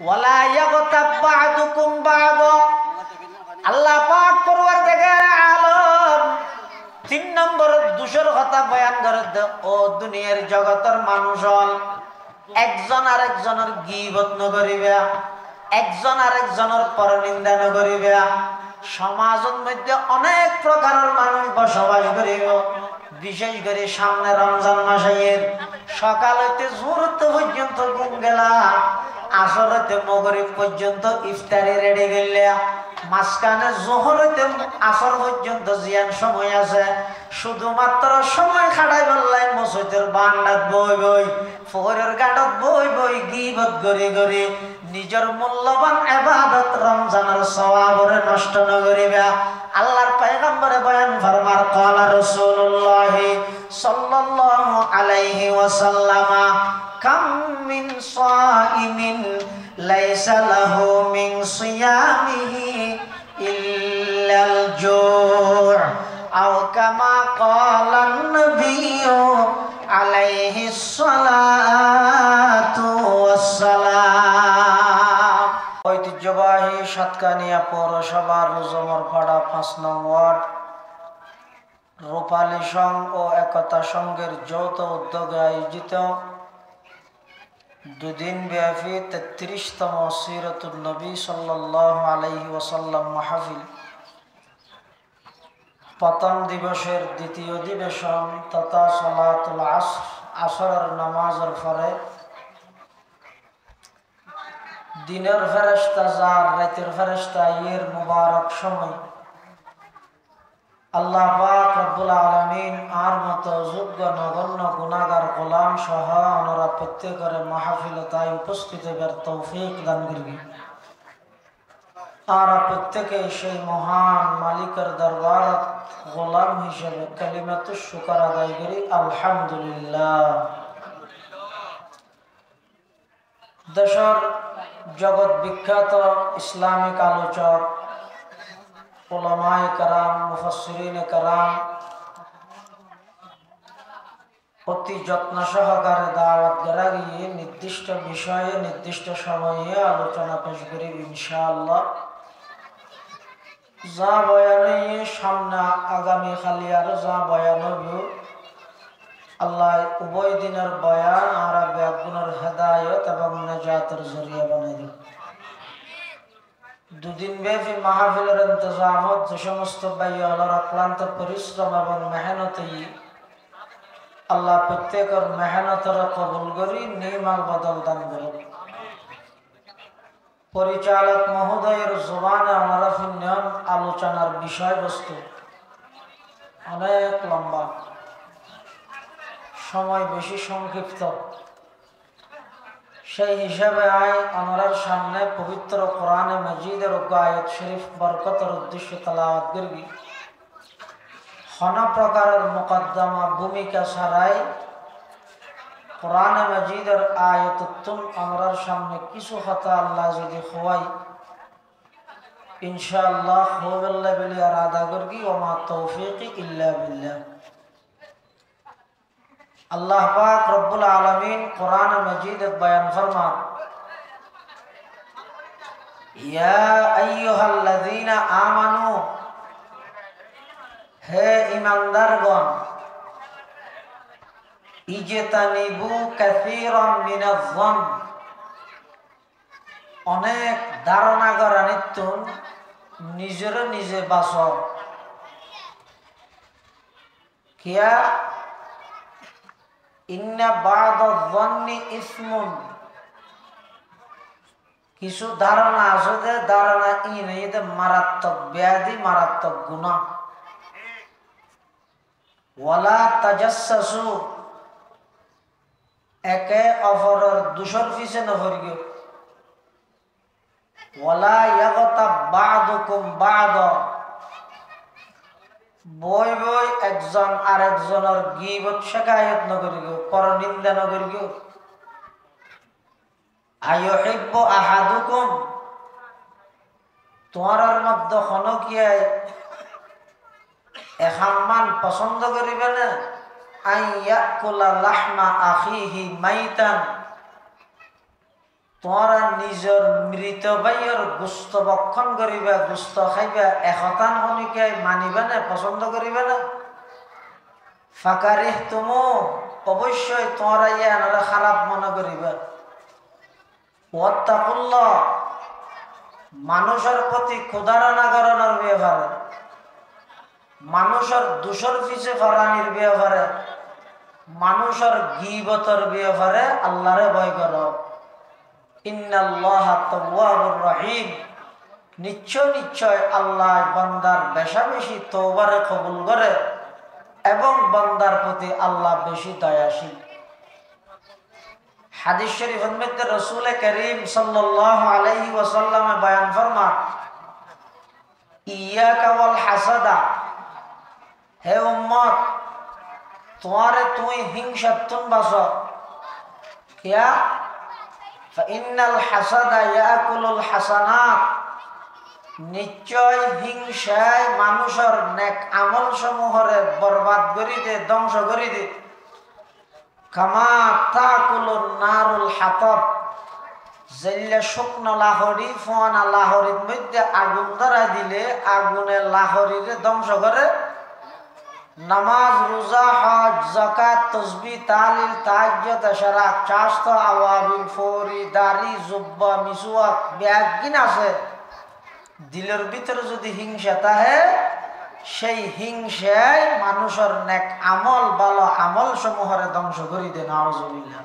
ওয়ালা ইয়াগতাব বা'দুকুম বা'দা। আল্লাহ পাক পরওয়ারদিগার আলম 3 নম্বর দোষের কথা বয়ান করে ও দুনিয়ার জগতের মানুষ হল একজন আরেকজনের গীবত নকরিবা, একজন আরেকজনের পরনিন্দা নকরিবা। সমাজের মধ্যে অনেক প্রকারের মানুষ বসবাস করিব। বিশেষ করে সামনে রমজান মাসের সকাল হইতে জোহর পর্যন্ত ঘুম গেলা, আসর হইতে মাগরিব পর্যন্ত ইফতারি রেডি গেলে, মাঝখানে জোহর হইতে আসর পর্যন্ত জিয়ান সময় আছে। শুধুমাত্র সময় খাটাই বললাই মসজিদের বান্ডাত বই বই, ফজরের ঘাটত বই বই গীবত গরি গরি নিজের মূল্যবান ইবাদত রমজানের সওয়াবরে নষ্ট ন করিবা। আল্লাহর পয়গম্বরে বয়ান ফরমার ক্বালা রাসূলুল্লাহ সাল্লাল্লাহু আলাইহি ওয়াসাল্লাম কাম মিন সাইমিন লাইসা লাহু মিন সিয়ামিহি ইল্লাল জু' আও কামা ক্বালান নবিয়্যু আলাইহিস সালাতু ওয়াসসালাম। ঐতিহ্যবাহী সাতকানিয়া পৌরসভার রুজমরপাড়া ৫ নং ওয়ার্ড রূপালী সংঘ ও একতা সংঘের যৌথ উদ্যোগে আয়োজিত দুদিন ব্যাপী ৩৩তম সিরাতুন নবী সাল্লাল্লাহু আলাইহি ওয়াসাল্লাম মাহফিল প্রথম দিবসের দ্বিতীয় অধিবেশন তথা সালাতুল আসরের নামাজের পরে দিনের ফেরেশতা যার রাতের ফেরেশতা এর মুবারক সময় আল্লাহ পাক রব্বুল আলামিন আর মতো যোগ্য নগণ্য গুনাহগার গোলাম সহ ওনারা প্রত্যেকের মাহফিলে তাই উপস্থিত হবার তৌফিক দান করবি। আর প্রত্যেকে সেই মহান মালিকের দরবারত গোলাম হিসেবে কালিমাতুশ শুকর আদায় করি আলহামদুলিল্লাহ। দেশের জগৎ বিখ্যাত ইসলামিক আলোচক উলামায়ে কেরাম মুফাসসিরিনে কেরাম অতি যত্ন সহকারে দাওয়াত দেয়া গিয়ে নির্দিষ্ট বিষয়ে নির্দিষ্ট সময়ে আলোচনা পেশ করি ইনশাআল্লাহ। যা বয়ানে সামনে আগামী খালি আর যা বয়ান হইব আল্লাহ উভয় দিনের বয়ান আর ব্যাগুনের হেদায়ত এবং নাজাতের জরিয়া বানাই দিন। দুদিন ব্যাপী মাহফিলের ইন্তজামত যে সমস্ত ভাইয়ালার অক্লান্ত পরিশ্রম এবং মেহনতে আল্লাহ প্রত্যেকের মেহনতের কবুল করি নির্মাল বদল দান করুন। পরিচালক মহোদয়ের জবানে আমরা শুনলাম আলোচনার বিষয়বস্তু অনেক লম্বা, সময় বেশি সংক্ষিপ্ত। সেই হিসাবে আমাদের সামনে পবিত্র কোরআনে মাজিদের আয়াত শরীফ বরকতের উদ্দেশ্যে তেলাওয়াত করবি। কোন প্রকারের মুকদ্দমা ভূমিকা ছাড়াই কোরআনে মাজিদের আয়াতুন আমাদের সামনে কিছু কথা আল্লাহ যদি খোয়াই ইনশাআল্লাহ হুবল্লাহ বলি আর আদা করবি। ওমা তৌফিকি ইল্লা বিল্লাহ। আল্লাহ পাক রব্বুল আলামিন কোরআন মাজিদে বয়ান ফরমান ইয়া আইয়ুহাল্লাযীনা আমানু, হে ঈমানদারগণ, ইজতানিবু কাসীরাম মিনাজ-যন, অনেক ধারণা করানিতুন নিজের নিজে বাঁচো। কিয়া ইন্না বা'দায-যন্নি ইসমুন, কিছু ধারণা আছে যে ধারণা ইনে মারাত্মক ব্যাধি, মারাত্মক গুনাহ। ওয়ালা তাজাসসু, একে অপরের দোষের পিছনে পড়িও। ওয়ালা ইয়াগতাব বা'দুকুম বা'দা, বই বই একজন আরেকজনের গীবত শিকায়ত নকরিও, পরনিন্দা নকরিও। আইয়ুহিব্বু আহাদুকুম, তোমার মধ্যে হনকিয়ায় এখাম্মান পছন্দ করিবে না আইয়াকুলা লাহমা আখিহি মাইতান, তোমরা নিজের মৃত ভাইয়ের গুস্ত বক্ষণ করিবা, গুস্ত খাইবা, এহতান হনিকে মানিবে না, পছন্দ করিবে না। ফাকারিহ তুমু, অবশ্যই তোমরা ইয়ানরা খারাপ মনে করিবা। ওয়াত্তাকুল্লাহ, মানুষের প্রতি ক্ষুধারণা করানোর ব্যাপারে, মানুষের দোষর পিছে ফরানির ব্যাপারে, মানুষের গীবতের ব্যাপারে আল্লাহরে ভয় করো। ইন্নাল্লাহা তাওয়াবুর রহিম, নিশ্চয় নিশ্চয় আল্লাহ বান্দার বেশা বেশি তওবারে কবুল করে এবং বান্দার প্রতি আল্লাহ বেশি দয়াশীল। হাদিস শরীফের মধ্যে রাসূল করিম সাল্লাল্লাহু আলাইহি ওয়াসাল্লাম বয়ান ফরমান, ইয়াকা ওয়াল হাসাদা, হে উম্মত তোমারে তুই হিংসাতুন বাসো। কিয়া ফাইন্নাল হাসাদা ইয়াকুলুল হাসানাত, নিশ্চয় হিংসায় মানুষের নেক আমল সমূহরে বরবাদ করি দে, ধ্বংস করি দে। কামা তাকুলুন নারুল হাতাব, যেলে শুকনো লাহরি ফোয়ানা লাহরির মধ্যে আগুন ধরাই দিলে আগুনে লাহরিরে ধ্বংস করে। নামাজ, রোজা, হজ, যাকাত, তাসবিহ, তাহলিল, তাহাজ্জুদ, ইশরাক, চাস্ত, আওয়াবিল, ফৌরি, দাড়ি, জুব্বা, মিসওয়াক, ব্যাগিন আছে। দিলের ভিতরে যদি হিংসা থাকে, সেই হিংসায় মানুষের নেক আমল, ভালো আমল সমূহরে ধ্বংস করি দে। নাউজুবিল্লাহ।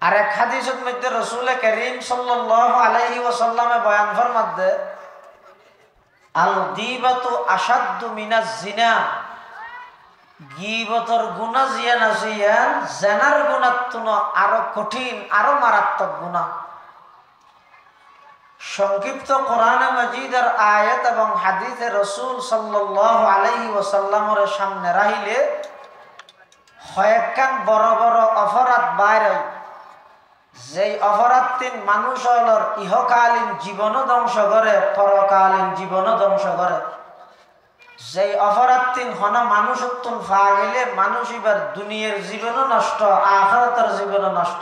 আর এক হাদিসের মধ্যে রাসূল করিম সাল্লাল্লাহু আলাইহি ওয়াসাল্লামে বয়ান ফরমাতে, আল গীবাতু আশাদ্দু মিনাজ জিনা, গীবতের গুনাহ জিয়ান আছে ইয়ান জিনার গুনাহ তুনো আরো কঠিন, আরো মারাত্মক গুনাহ। সংক্ষিপ্ত কোরআনে মাজিদের আয়াত এবং হাদিসে রাসূল সাল্লাল্লাহু আলাইহি ওয়াসাল্লামের সামনে রাখিলে কয়েকখান বড় বড় অপরাধ বাইরে, যেই অপরাধ তিন মানুষের ইহকালীন জীবনও ধ্বংস করে, পরকালীন জীবনও ধ্বংস করে। যেই অপরাধ তিন হন মানুষত্বন ফা গেলে মানুষ এবার দুনিয়ার জীবনও নষ্ট, আখিরাতের জীবনও নষ্ট।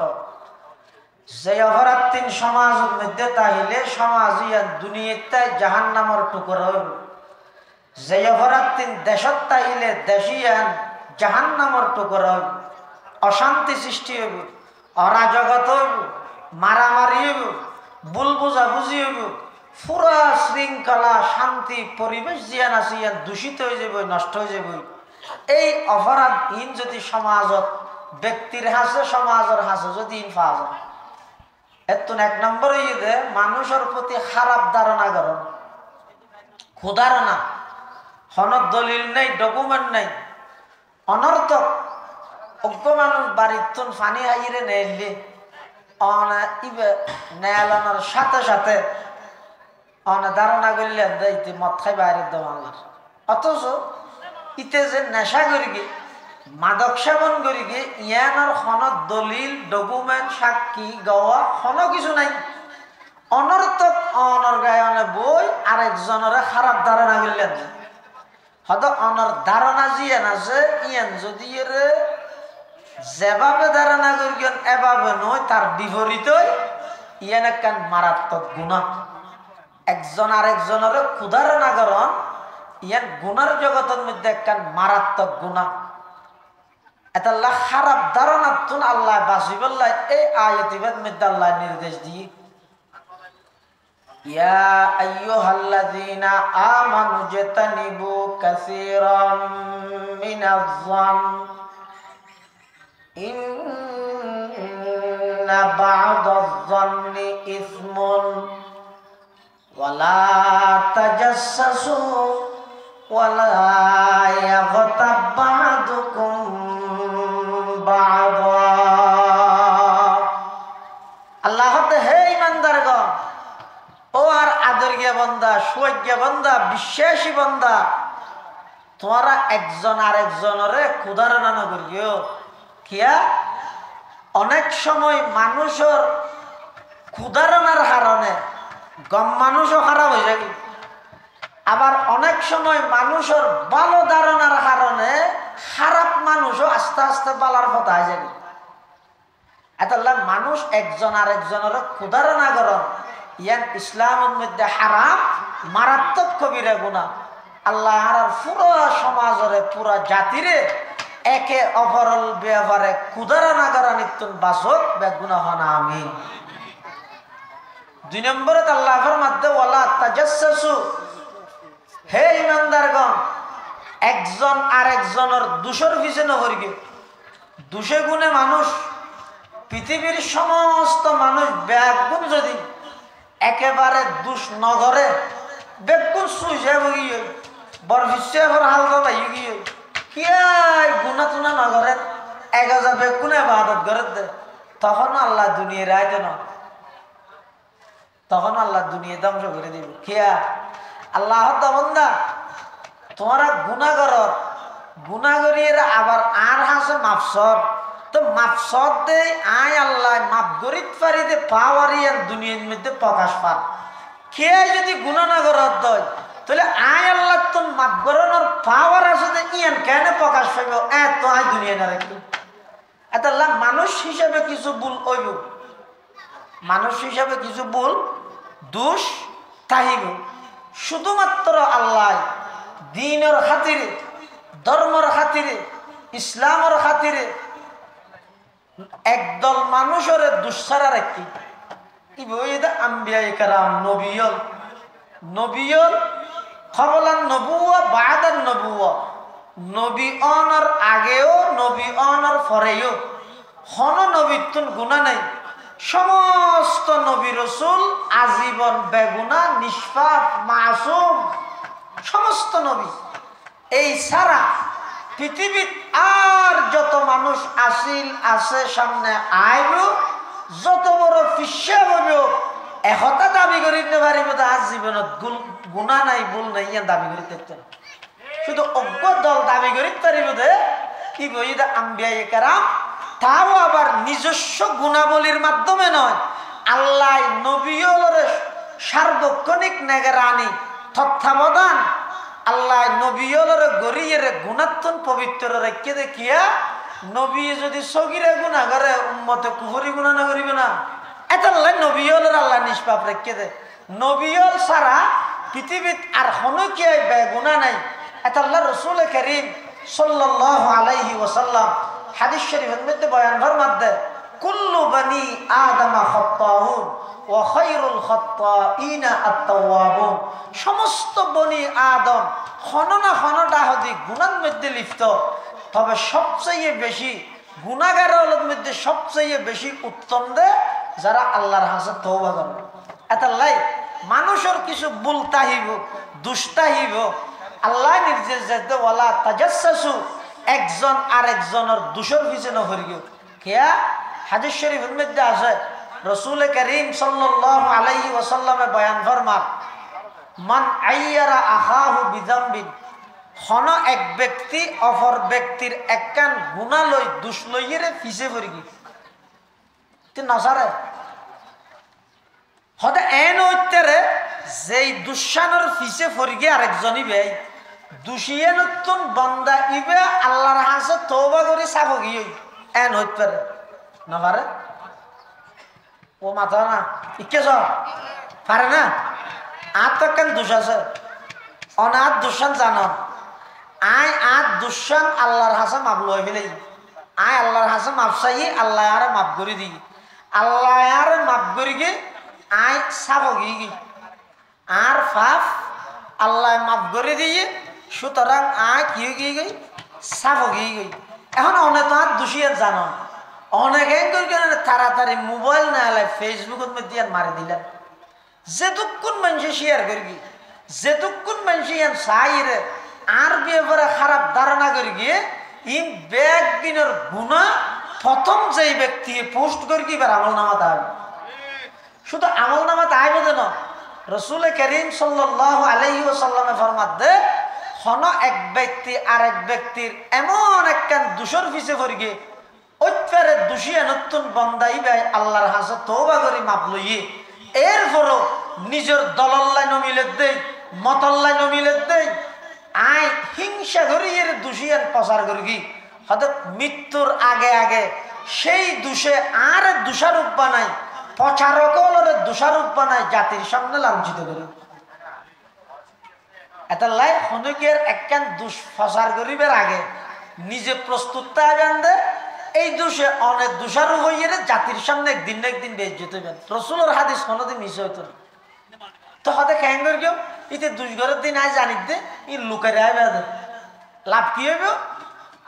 যে অপরাধ তিন সমাজের মধ্যে তাইলে সমাজ ইয়ান দুনিয়াতে জাহান্নামের টুকরা হইব। যে অপরাধ তিন দেশত তাইলে দেশিয়ান জাহান্নামের টুকরা হইব। অশান্তি সৃষ্টি হইব, অরাজকতা হইব, মারামারি হইব, ভুল বুঝাবুঝি হইব, পুরা শৃঙ্খলা শান্তি পরিবেশ জিয়ান আছে ইয়ান দূষিত হয়ে যাব, নষ্ট হয়ে যাব। এই অপরাধহীন যদি সমাজত ব্যক্তির হাসে, সমাজের হাসে যদি ইন পাওয়া যায়, এত এক নম্বর ইয়ে মানুষের প্রতি খারাপ ধারণা করন, ক্ষুধারণা, হনদ দলিল নেই, ডকুমেন্ট নেই, অনর্থক। অজ্ঞ মানুষ বাড়ির তুন ফানি হাইরে নেইলে নেয়ালানোর সাথে সাথে ধারণা করলেন ইতি মদ খাই বাইরের দেওয়ার। অথচ ইতে যে নেশা করি গে, মাদক সেবন করি গে, ইয়ানোর হনদ দলিল, ডকুমেন্ট, সাক্ষী, গাওয়া কোনো কিছু নাই। অনর্থক অনর গায়নে বই আরেকজনের খারাপ ধারণা করলেন। হয়তো অনর ধারণা জিয়ান আছে ইয়ান যদি এরে যেভাবে ধারণা করিলেন এভাবে নয়, তার বিপরীতই ইয়ান একখান মারাত্মক গুনাহ। একজন আরেকজনের ক্ষুধারণা করন ইয়ান গুনার জগতের মধ্যে একখান মারাত্মক গুনাহ। এটা আল্লাহ খারাপ ধারণা তুন আল্লাহ বাঁচিবল্লাহ এই আয়াতিবের মধ্যে আল্লাহ নির্দেশ দিয়ে, ইয়া আইয়ুহাল্লাযীনা আমানু জাতানিবু কাসীরাম মিনাজ-যন ইন্না বা'দাজ-যন্নি ইসমুন ওয়ালা তাজাসসু ওয়ালা ইয়াগতাব বা'দুকুম বা'দা। আল্লাহ হে ইমানদারগণ, ও আর আদরগিয়া বান্দা, সুয়োগ্য বান্দা, বিশ্বাসী বান্দা, তোমরা একজন আরেকজনের ক্ষুধারণা না করিও। কিয়া অনেক সময় মানুষের ক্ষুধারণার কারণে গম মানুষও খারাপ হয়ে যায়, আবার অনেক সময় মানুষের ভালো ধারণার কারণে খারাপ মানুষও আস্তে আস্তে বালার পথে হয়ে যায়। এতাল্লাহ মানুষ একজন আরেকজনের ক্ষুধার না করন ইয়ান ইসলামের মধ্যে হারাম মারাত্মক কবিরা গুনাহ। আল্লাহ আর পুরো সমাজরে পুরা জাতিরে একে অপরল ব্যবহারে ক্ষুধার না করা নিত্যন বাসক বেগুনাহ না আমিন। 2 নম্বরে আল্লাহ ফরমাতে ওয়ালা তাজাসসু, হে ইমানদারগণ একজন আরেকজনের দোষের পিছনে পড়বে। দোষে গুণে মানুষ পৃথিবীর সমস্ত মানুষ বেগুন যদি একেবারে দুষ নগরে বেগুন সুইজে গিয়ে বরফিসে হালকা পাই গিয়ে কি গুণা টুনা নগরে 1000 বেগুনে বাদত করে দে, তখন আল্লাহ দুনিয়া রাইতে না, তখন আল্লাহ দুনিয়া ধ্বংস করে দিব। কিয়া আল্লাহ বন্দা তোমারা গুণা করিয়ে আবার আর হাসে মাফসর, তো মাফসর দে আয় আল্লাহ মাফ গরিত পারি দে পাওয়ারিয়ান দুনিয়ার মধ্যে প্রকাশ পান। খেয়ে যদি গুণা না করার দয় তাহলে আয় আল্লাহ তো মাফ করানোর পাওয়ার আছে যে ইয়ান কেন প্রকাশ পাইব এত আয় দুনিয়া না রাখি। এত আল্লাহ মানুষ হিসাবে কিছু ভুল হইব, মানুষ হিসাবে কিছু ভুল দোষ তাহিব, শুধুমাত্র আল্লাহ দ্বীনের খাতিরে ধর্মের খাতিরে ইসলামের খাতিরে একদল মানুষের দুঃসারা রাখি কি বইদা আম্বিয়া ইকরাম নবিয়ল নবিয়ল কবলান নবুওয়া বাদান নবুওয়া, নবী অনর আগেও নবী অনর পরেও হন নবীতুন গুনাহ নাই। সমস্ত নবী রসুল আজীবন বেগুনা নিষ্পাপ মাসুম, সমস্ত নবী। এই সারা পৃথিবীত আর যত মানুষ আসিল আছে সামনে আইব, যত বড় ফিসা হইব একতা দাবি করি পারিব আজ জীবনত গুণা নাই ভুল নাই ইয়ান দাবি করি দেখতেন। শুধু অজ্ঞ দল দাবি করি পারিব দে কি বই আম্বিয়া ইকরাম, তাও আবার নিজস্ব গুণাবলীর মাধ্যমে নয়, আল্লাহ নবীর সার্বক্ষণিক নেগরানি তত্ত্বাবধান আল্লাহ নবীর গরিয়ের গুণাত্মন পবিত্র রেখে দেখিয়া নবী যদি সগিরে গুণা করে উম্মতে কুফরি গুণা না করিবে না। এত আল্লাহ নবীর আল্লাহ নিষ্পাপ রেখে দে, নবীর সারা পৃথিবীত আর হনকিয়াই বেগুনা নাই। এত আল্লাহ রসুল করিম সাল্লাল্লাহু আলাইহি ওয়াসাল্লাম হাদিস শরীফের মধ্যে বয়ান ফরমাতে কুল্লু বনি আদম খাত্তাউন ওয়া খায়রুল খাত্তাইনা আত-তাওয়াবুন, সমস্ত বনি আদম খননা খনটা হদি গুনার মধ্যে লিপ্ত, তবে সবচেয়ে বেশি গুনাহগারের মধ্যে সবচেয়ে বেশি উত্তম দে যারা আল্লাহর কাছে তওবা করে। এতাল্লাই মানুষের কিছু ভুল তাহিব দুষ্টাহিব আল্লাহ নির্দেশ দিতে ওয়ালা তাজাসসু, একজন আরেকজনের দোষের পিছনে হরিগ। কেয়া হাদিস শরীফের মধ্যে আছে রসুল করিম সাল্লাল্লাহু আলাইহি ওয়াসাল্লামে বয়ান ফরমান মান আইয়ারা আখাহু বিযামবিন, হন এক ব্যক্তি অপর ব্যক্তির একখান গুনাহ লই দোষ লইরে পিছে পড়ি তে নসারে হতে এন হইতেরে যেই দুঃসানোর পিছে পড়ি আরেকজনই বেই দোষিয়ে নতুন বন্দা ইবে আল্লাহর কাছে তওবা করে সাফ গিয়ে এন হইতে পারে না পারে ও মাথা না ইকে পারে না। আর তো কেন দোষ আছে অনাথ দুঃসান জানো আয় আর দুঃসান আল্লাহর কাছে মাপ লই ফেলে আয় আল্লাহর কাছে মাপ চাই আল্লাহ আর মাপ করে দিই আল্লাহ আর মাপ করি গে আয় সাফ গিয়ে আর ফাফ আল্লাহ মাপ করে দিয়ে সুতরাং আয় কি গিয়ে গই সাফ গিয়ে গই। এখন অনেক তো আর দোষী জানো অনেকে তাড়াতাড়ি মোবাইল না এলাই ফেসবুকের মধ্যে মারি দিলেন, যেটুকুন মানুষ শেয়ার করবি যেটুকুন মানুষ চাইরে আর ব্যাপারে খারাপ ধারণা করি গিয়ে ইন ব্যাগ দিনের গুণা প্রথম যেই ব্যক্তি পোস্ট করি এবার আমল নামাতে হবে। শুধু আমল নামাতে আইব যেন রসুল করিম সাল্লাল্লাহু আলাইহি ওয়াসাল্লামে ফরমাত দে হন এক ব্যক্তি আর এক ব্যক্তির এমন একখান দোষের পিছে পড়ি গিয়ে ওইটারে দোষিয়া নতুন বন্দাই ভাই আল্লাহর হাসে তওবা করে মাপ লইয়ে এরপরও নিজের দলল্লাই নমিলে দেই মতল্লাই নমিলে দেই আয় হিংসা করি এর দোষিয়ান প্রচার করি হয়তো মৃত্যুর আগে আগে সেই দোষে আর দোষারোপ বানায়, প্রচারকলের দোষারোপ বানায়, জাতির সামনে লাঞ্ছিত করে। এটা লাই হনুকের একখান দোষ প্রচার করিবার আগে নিজে প্রস্তুত থাকবেন দে এই দোষে অনেক দোষারোপ হইয়ে জাতির সামনে একদিন না একদিন বেইজ্জত হইবেন। রসুলের হাদিস কোনোদিন মিস হইতো না। তো হতে কেন করি কেউ ইতে দুষ্গরের দিন আয় জানি দে ই লুকাই রাখবে লাভ কি হইব?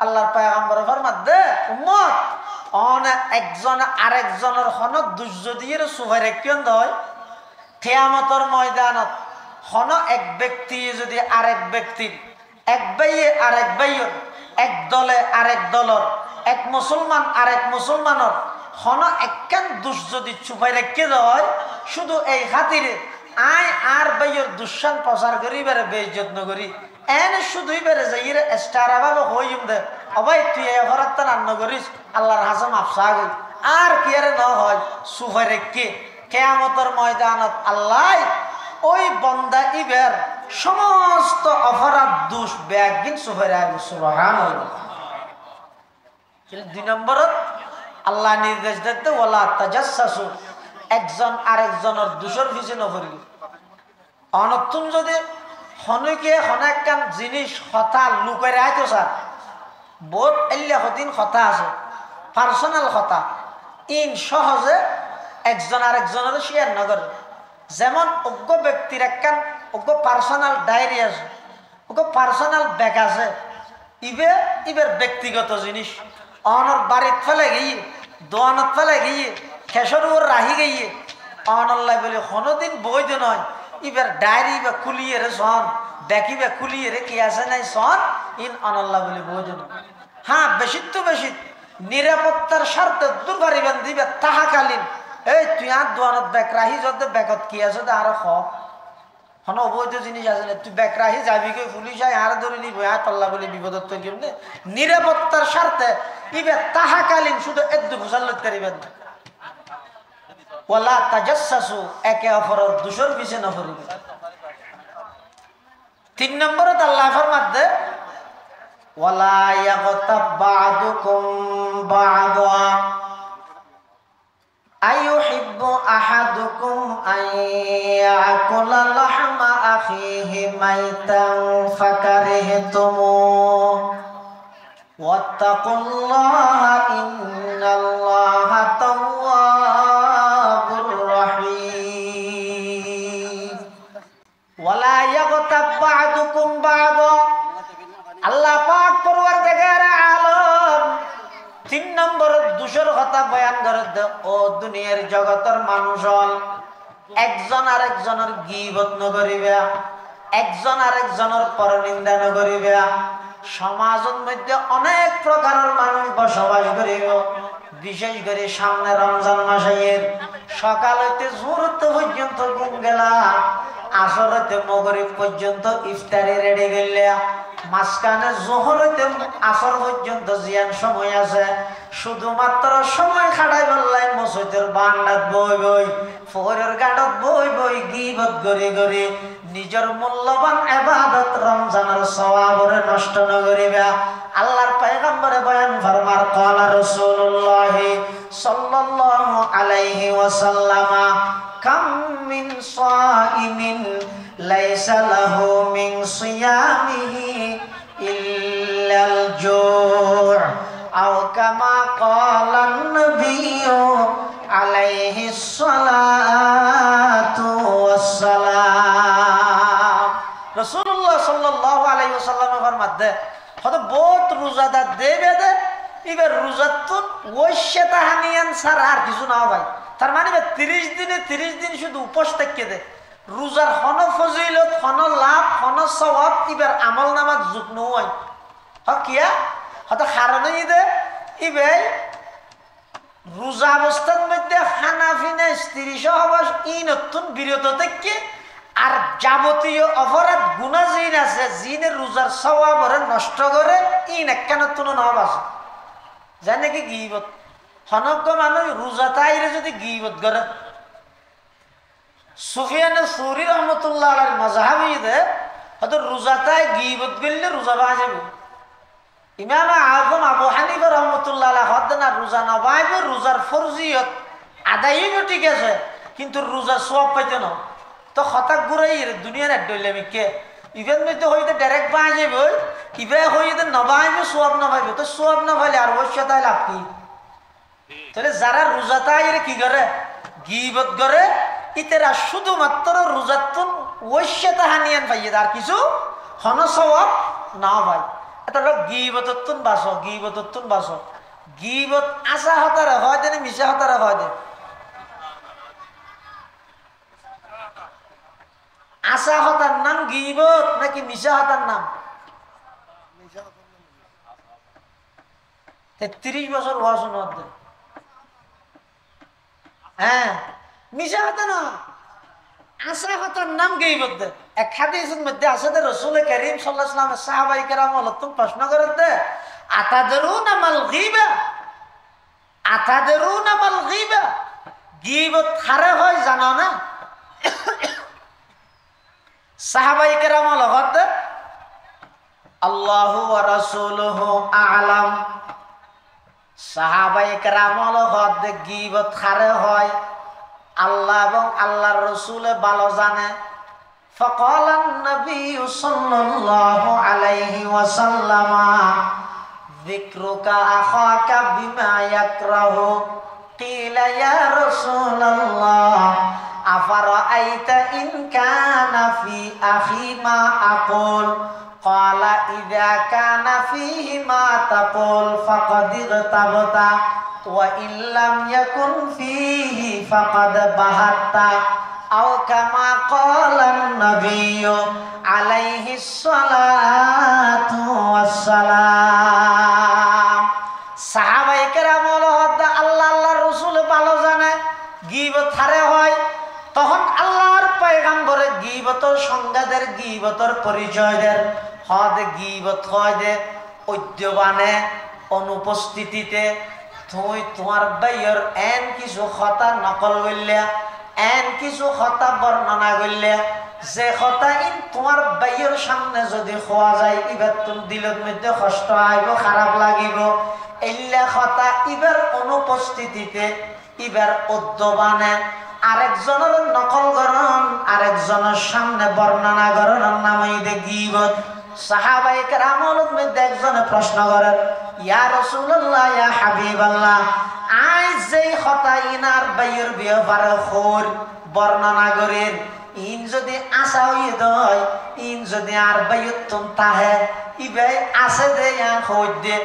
আল্লাহর পয়গম্বর ফরমাত দে উম্মত অনেক একজন আরেকজনের হনক দুষ যদি সুভাই রেখিয়ন হয় কিয়ামতের ময়দানত হন এক ব্যক্তি যদি আরেক ব্যক্তির, এক ভাইয়ে আরেক ভাইয়ের, এক দলে আরেক দলর, এক মুসলমান আরেক মুসলমানের হন একখান দুষ যদি চুপাই রেখে দেয়, শুধু এই খাতিরে আয় আর ভাইয়ের দুঃসান প্রচার করি বেড়ে বেইজ্জত নগরী এনে শুধুই বেড়ে যাই স্টারা ভাবে হইম দে অবাই তুই এফরাত রান্ন করিস আল্লাহর হাসম আফসা গই আর কি আরে ন হয় সুফাই রেখে কিয়ামতের ময়দানত আল্লাহ ওই বন্দা ইবের সমস্ত অপরাধ দোষ ব্যাগিন সুফাই রাখবে। সুবহানাল্লাহ। 2 নম্বরত আল্লাহ নির্দেশ দিতে ওয়ালা তাজাসসু, একজন আরেকজনের দোষের পিছে নপড়ি। অনতুন যদি হনুকে হনেকান জিনিস কথা লুকাই রাখতো স্যার বহুত এল্লা হদিন কথা আছে পার্সোনাল কথা ইন সহজে একজন আরেকজনের শেয়ার নগরে। যেমন অজ্ঞ ব্যক্তির একখান অজ্ঞ পার্সোনাল ডায়েরি আছে, অজ্ঞ পার্সোনাল ব্যাগ আছে, ইবের ব্যক্তিগত জিনিস অনর বাড়িত ফেলে গিয়ে দোয়ানত ফেলে গিয়ে খেসর ওর রাহি গিয়ে অনল্লাই বলে কোনোদিন বৈধ নয়। ইবের ডায়েরি বা খুলিয়ে রে সন ব্যাকি বা খুলিয়ে রে কি আছে নাই সন ইন অনল্লা বলে বৈধ নয়। হ্যাঁ বেশি তো বেশি নিরাপত্তার স্বার্থে দুর্বারিবেন দিবে তাহাকালীন এই তুই আর দোয়ানত ব্যাগ রাহি যদি ব্যাগত কি আছে আরো হক হন অবৈধ জিনিস আছে না, তুই ব্যাগ রাহি যাবি কে পুলিশ আয় আর ধরে নিব হ্যাঁ তল্লা বলে বিপদত কেমনে নিরাপত্তার স্বার্থে ইবে তাহাকালীন শুধু একদু ঘুষাল লইতে পারিবেন। ওয়ালা তাজাসসু, একে অপরের দোষের পিছে নপড়িবে। 3 নম্বরত আল্লাহ ফরমাত দে ওয়ালা ইয়াগতাব বা'দুকুম বা'দা আইয়ুহিব্বু আহাদুকুম আন ইয়াকুলা লাহমা আখিহি মাইতান ফাকারিহতুমুহ ওয়াত্তাকুল্লাহা ইন্নাল্লাহা তাওয়াবুর রহিম। ওয়ালা ইয়াগতাব বা'দুকুম বা'দা, আল্লাহ পাক পরওয়ারদিগার আলম 3 নম্বর দোষের কথা বয়ান করে দে ও দুনিয়ার জগতের মানুষ হল একজন আরেকজনের গীবত নকরিবা, একজন আরেকজনের পরনিন্দা নকরিবা। সমাজের মধ্যে অনেক প্রকারের মানুষ বসবাস করিব, বিশেষ করে সামনে রমজান মাসের সকাল হইতে জোহর পর্যন্ত ঘুম গেলা, আসর হইতে মাগরিব পর্যন্ত ইফতারি রেডি গেলে, মাঝখানে জোহর হইতে আসর পর্যন্ত জিয়ান সময় আছে, শুধুমাত্র সময় খাটাই বললাই মসজিদের বান্ডাত বই বই ফজরের গাডত বই বই গীবত গরি গরি নিজের মূল্যবান ইবাদত রমজানের সওয়াবরে নষ্ট ন করিবা। আল্লাহর পয়গম্বরে বয়ান ফরমার ক্বালা রাসূলুল্লাহ সাল্লাল্লাহু আলাইহি ওয়াসাল্লাম কাম মিন সাইমিন লাইসা লাহু মিন সিয়ামিহি ইল্লাল জু' আও কামা ক্বালান নবিয়্যু আলাইহিস সালাতু ওয়াসসালাম। রাসূলুল্লাহ সাল্লাল্লাহু আলাইহি ওয়াসাল্লাম ফরমাতে হয়তো বহুত রোজাদার দেবে দে এবার রোজাতুন ওইশে তাহানিয়ান ছাড়া আর কিছু না ভাই। তার মানে 30 দিনে 30 দিন শুধু উপোস থেকে দে রোজার হন ফজিলত হন লাভ হন সওয়াব এবার আমল নামাজ যুগ নয় কিয়া হয়তো কারণে দে ইবে রোজা অবস্থার মধ্যে খানা ফিনা স্ত্রী সহবাস ই নতুন বিরত থেকে আর যাবতীয় অপরাধ গুণা জিন আছে জিনে রোজার সওয়াবরে নষ্ট করে ইন একটা নতুন নব আছে যা নাকি গীবত হনজ্ঞ মানুষ রোজা তাইরে যদি গীবত করে। সুফিয়ান সৌরি রহমতুল্লাহ আলাইহির মাযহাবে হয়তো রোজা তাই গীবত করলে রোজা ভাঙা যাবে ইমাম আযম আবু হানিফা রাহমাতুল্লাহ আলাইহি হদ্দনা রোজা নবাইবে রোজার ফরজিয়ত আদায়ও ঠিক আছে কিন্তু রোজা সওয়াব পাইতে না তো হঠাৎ ঘুরাই দুনিয়ার ডইলে মিকে ইভেন মধ্যে হইতে ডাইরেক্ট বাই যাবে ইবে হইতে নবাইবে সওয়াব না পাইবে তো সওয়াব না পাইলে আর অবশ্যই তাই লাভ কি তাহলে যারা রোজা তাই কি করে গীবত করে ইতেরা শুধুমাত্র রোজাতুন ওয়াইশাতা হানিয়ান পাইয়ে আর কিছু হন সওয়াব না ভাই এটা লোক গীবততুন বাসো গীবত আশা হতারে হয় দেন মিশা হতারে হয় দেন আশা হতার নাম গীবত নাকি মিশা হতার নাম ৩৩ বছর বয়স মধ্যে হ্যাঁ মিশা হতা না আশা হতার নাম গীবত দে এক হাদিসের মধ্যে আছে যে রাসূল করিম সাল্লাল্লাহু আলাইহি ওয়াসাল্লাম সাহাবায়ে কেরাম হলতুম প্রশ্ন করেন দে আতাদরুনা মাল গীবা গীবত হারে হয় জানো না সাহাবায়ে কেরাম লগত আল্লাহু ওয়া রাসূলুহু আ'লাম সাহাবায়ে কেরাম লগত গীবত হারে হয় আল্লাহ এবং আল্লাহর রাসূল ভালো জানে ফাকালান নবী সাল্লাল্লাহু আলাইহি ওয়াসাল্লাম যিকরুকা আখাকা বিমা ইয়াকরাহু কিলা ইয়া রাসূলুল্লাহ আফারাআইতা ইন কানা ফি আখি মা আকুল ক্বালা ইযা কানা ফিহি মা তাকুল ফাকাদ ইগতাবতা ওয়া ইল্লাম ইয়াকুন ফিহি ফাকাদ বাহাত্তা আও কামা ক্বালান নবিয়্যু আলাইহিস সালাতু ওয়াস সালাম সাহাবায়ে কেরাম আল্লাহ আল্লাহর রাসূল ভালো জানে গীবত হারে হয় তখন আল্লাহর পয়গম্বরে গীবতর সংজ্ঞাদের গীবতর পরিচয়দের হদ গীবত হয় দে অদ্যবানে অনুপস্থিতিতে তুই তোমার বাইয়ের এন কিছু কথা নকল করলে এন কিছু কথা বর্ণনা করলে যে কথা ইন তোমার বাইয়ের সামনে যদি খোয়া যায় এবার তুমি দিলের মধ্যে কষ্ট আইব খারাপ লাগিব এইলা কথা এবার অনুপস্থিতিতে এবার অদ্যবানে আরেকজনের নকল করণ আরেকজনের সামনে বর্ণনা করণের নামই দে গীবত সাহাবায়ে কেরামের মধ্যে একজনে প্রশ্ন করেন ইয়া রাসূলুল্লাহ ইয়া হাবিবাল্লাহ আই যেই কথা ইনার বাইয়ের ব্যাপারে খোর বর্ণনা করেন ইন যদি আশা হইয়ে দয় ইন যদি আর বাইয়ত তুম তাহে ইবাই আছে দে ইয়া খোঁজ দে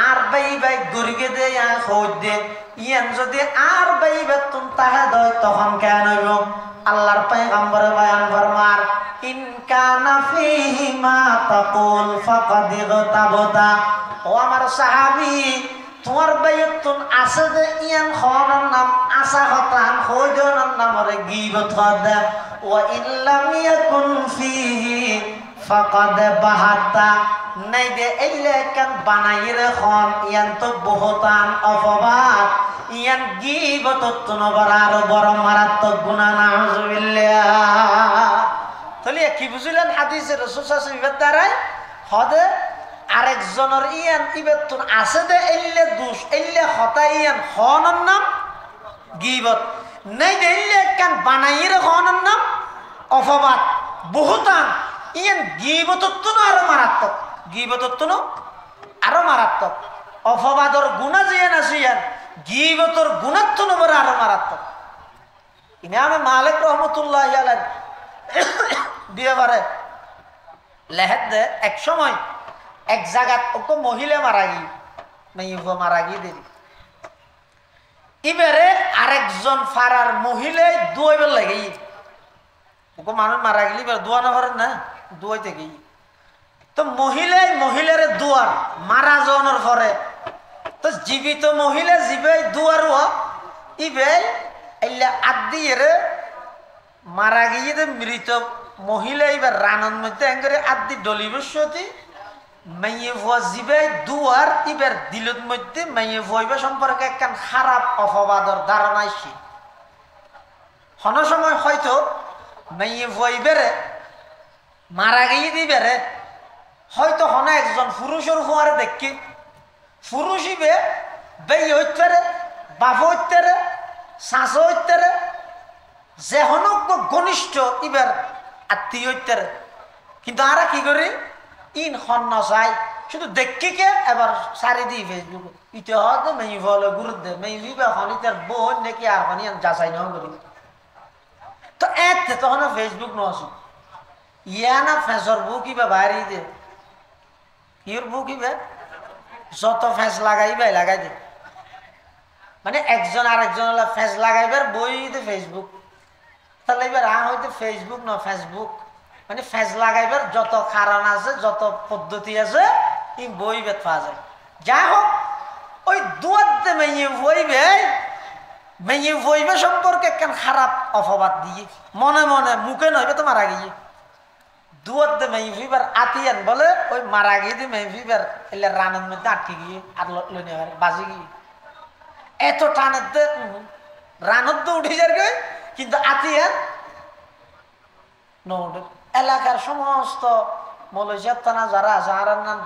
আর বাই গরিগে দে ইয়া খোঁজ দে ইয়ান যদি আর বাই তুম তাহে দয় তখন কেন হইব আল্লাহর পয়গম্বর বয়ান ফরমার ইন কানা ফিহি মা তাকুল ফাকাদ ইগতাবতা ও আমার সাহাবী তোমার বাইয়তুন আছে যে ইয়ান খওয়ানোর নাম আশা হতান খোঁজনের নামরে গীবত হদা ওয়া ইল্লাম ইয়াকুন ফিহি ফাকাদ বাহাতা নাই দে এলে কান বানাইরে খন ইয়ান তো বহুতান অপবাদ ইয়ান গীবততুন বড় বড় মারাত্মক গুনাহ নাউযুবিল্লাহ তাহলে কি বুঝলেন হাদিসে রাসূল সাল্লাল্লাহু আলাইহি ওয়াসাল্লাম দ্বারা হদে আরেকজনের ইয়ান ইবেতুন আছে দে এলে দোষ এলে হতা ইয়ান খওয়ানোর নাম গীবত নাই দে এলে কান বানাইরে খওয়ানোর নাম অপবাদ বহুতান ইয়ান গীবততুন আরো মারাত্মক গীবততুন আরো মারাত্মক অপবাদর গুনাহ জিয়ান আছে ইয়ান গীবতর গুনাহতুন বড় আরো মারাত্মক ইমাম মালিক রাহমাতুল্লাহি আলাইহি দিয়ে পারে লেহেদ দে এক সময় এক জায়গাত ওকে মহিলা মারা গিয়ে মারা গিয়ে দেরি এবারে আরেকজন ফারার মহিলাই দুয়াইবার লাগে ওকে মানুষ মারা গেলি এবার দোয়া না পারেন না দুয়াইতে গিয়ে তো মহিলারে দুয়ার মারা যাওয়ার পরে তো জীবিত মহিলা জীবে দুয়ার ইবে এলে আদি এরে মারা গিয়ে মৃত মহিলা এবার রানন মধ্যে এঙ্গরে আদি ডলিবসতি মাইয়ে ভুয়া জিবাই দুয়ার এবার দিলত মধ্যে মাইয়ে ভুয়াইবা সম্পর্কে একখান খারাপ অপবাদর ধারণা আসছে হন সময় হয়তো মাইয়ে ভুয়াইবারে মারা গিয়ে দিবারে হয়তো হনা একজন পুরুষের ফুয়ারে দেখি পুরুষ ইবে বেই হইতে পারে বাপ হইতে পারে শাঁস হইতে পারে যে হনজ্ঞ ঘনিষ্ঠ ইবার আত্মীয় হইতে পারে কিন্তু আরা কি করি ইন হন চাই শুধু দেখিকে এবার সারি দিই ফেসবুক ইতে হয়তো মেই ফলে গুরুত্ব মেই বা হনি তার বোন নাকি আর হনি যাচাই নাও করি তো এতে তখন ফেসবুক নসু ইয়া না ফেসর বুক ইবা বাইরে দে ইউর বুক ইবে যত ফেস লাগাইবে লাগাই দে মানে একজন আরেকজন হলে ফেস লাগাইবার বই দে ফেসবুক তাহলে এবার হয়তো ফেসবুক না ফেসবুক মানে ফেস লাগাইবার যত কারণ আছে যত পদ্ধতি আছে এই বই বেদ পাওয়া যায় যাই হোক ওই দুয়াতে মেয়ে বইবে সম্পর্কে কেন খারাপ অপবাদ দিয়ে মনে মনে মুখে নইবে তো মারা গিয়ে দুয়াতে মেয়ে ফিবার আতিয়ান বলে ওই মারা গিয়ে দিয়ে মেয়ে ফিবার এলে রানের মধ্যে আটকে গিয়ে আর লইনে বাজি গিয়ে এত টানের দে রানত তো উঠে যাবে কিন্তু আতিয়ান নৌড়ে এলাকার সমস্ত মৌলজানা যারা আছে আর নাম